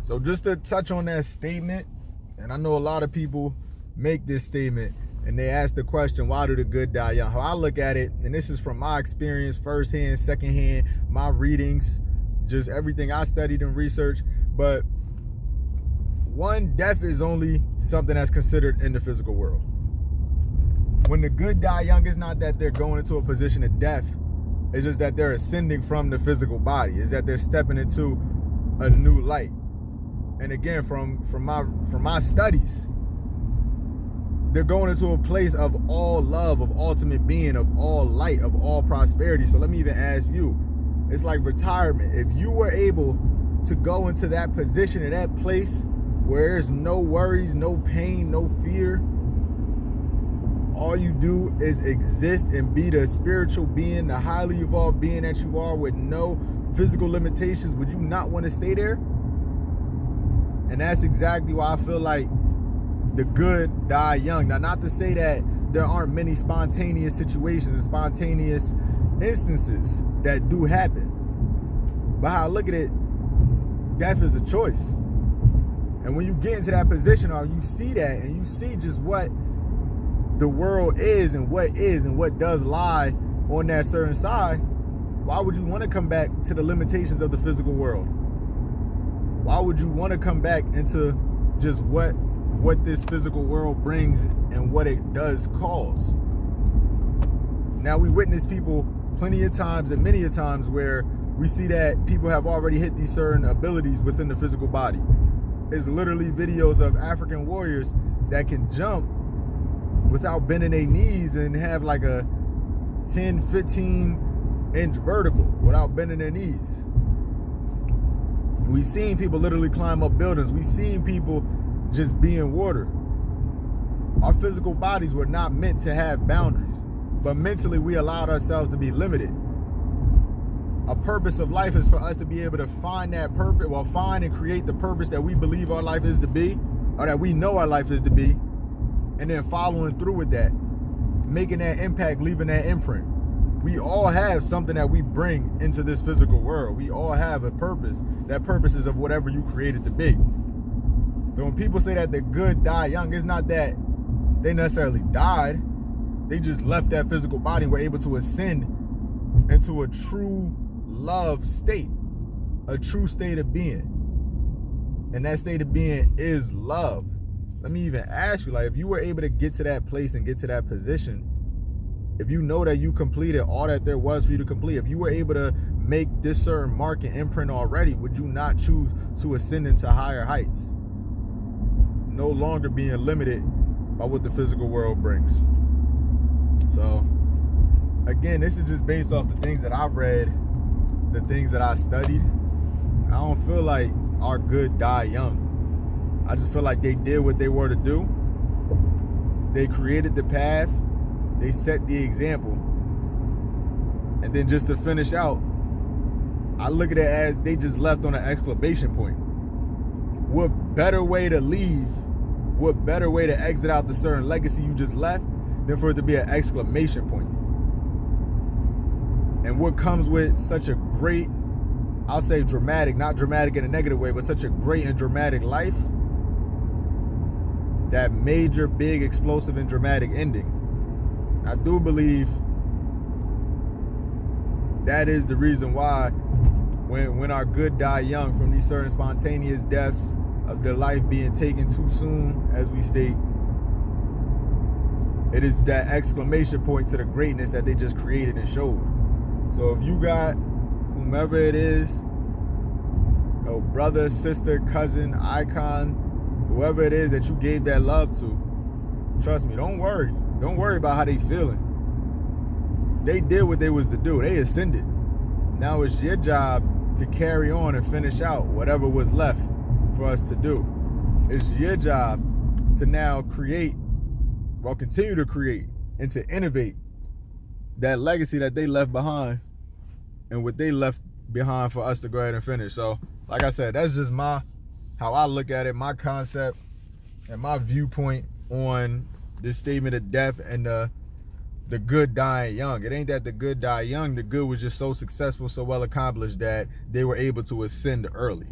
So just to touch on that statement, and I know a lot of people make this statement and they ask the question, why do the good die young? How I look at it, and this is from my experience, firsthand, secondhand, my readings, just everything I studied and researched. But one, death is only something that's considered in the physical world. When the good die young, it's not that they're going into a position of death. It's just that they're ascending from the physical body. It's that they're stepping into a new light. And again, from my studies, they're going into a place of all love, of ultimate being, of all light, of all prosperity. So let me even ask you, it's like retirement. If you were able to go into that position, in that place where there's no worries, no pain, no fear, all you do is exist and be the spiritual being, the highly evolved being that you are with no physical limitations, would you not want to stay there? And that's exactly why I feel like the good die young. Now, not to say that there aren't many spontaneous situations and spontaneous instances that do happen, but how I look at it, death is a choice. And when you get into that position, or you see that and you see just what the world is and what does lie on that certain side, why would you want to come back to the limitations of the physical world? Why would you want to come back into just what this physical world brings and what it does cause? Now, we witness people plenty of times and many a times where we see that people have already hit these certain abilities within the physical body. It's literally videos of African warriors that can jump without bending their knees and have like a 10, 15 inch vertical without bending their knees. We've seen people literally climb up buildings. We've seen people just be in water. Our physical bodies were not meant to have boundaries, but mentally we allowed ourselves to be limited. A purpose of life is for us to be able to find that purpose, find and create the purpose that we believe our life is to be, or that we know our life is to be, and then following through with that, making that impact, leaving that imprint. We all have something that we bring into this physical world. We all have a purpose. That purpose is of whatever you created to be. So when people say that the good die young, it's not that they necessarily died. They just left that physical body and were able to ascend into a true love state, a true state of being. And that state of being is love. Let me even ask you, like, if you were able to get to that place and get to that position, if you know that you completed all that there was for you to complete, if you were able to make this certain mark and imprint already, would you not choose to ascend into higher heights? No longer being limited by what the physical world brings. So, again, this is just based off the things that I've read, the things that I studied. I don't feel like our good die young. I just feel like they did what they were to do. They created the path. They set the example. And then just to finish out, I look at it as they just left on an exclamation point. What better way to leave, what better way to exit out the certain legacy you just left than for it to be an exclamation point? And what comes with such a great, I'll say dramatic, not dramatic in a negative way, but such a great and dramatic life, that major, big, explosive, and dramatic ending. I do believe that is the reason why when our good die young from these certain spontaneous deaths of their life being taken too soon, as we state, it is that exclamation point to the greatness that they just created and showed. So if you got whomever it is, brother, sister, cousin, icon, whoever it is that you gave that love to, trust me, don't worry. Don't worry about how they feeling. They did what they was to do. They ascended. Now it's your job to carry on and finish out whatever was left for us to do. It's your job to now create, continue to create and to innovate that legacy that they left behind and what they left behind for us to go ahead and finish. So, like I said, that's just how I look at it, my concept and my viewpoint on this statement of death and the good dying young. It ain't that the good die young. The good was just so successful, so well accomplished that they were able to ascend early.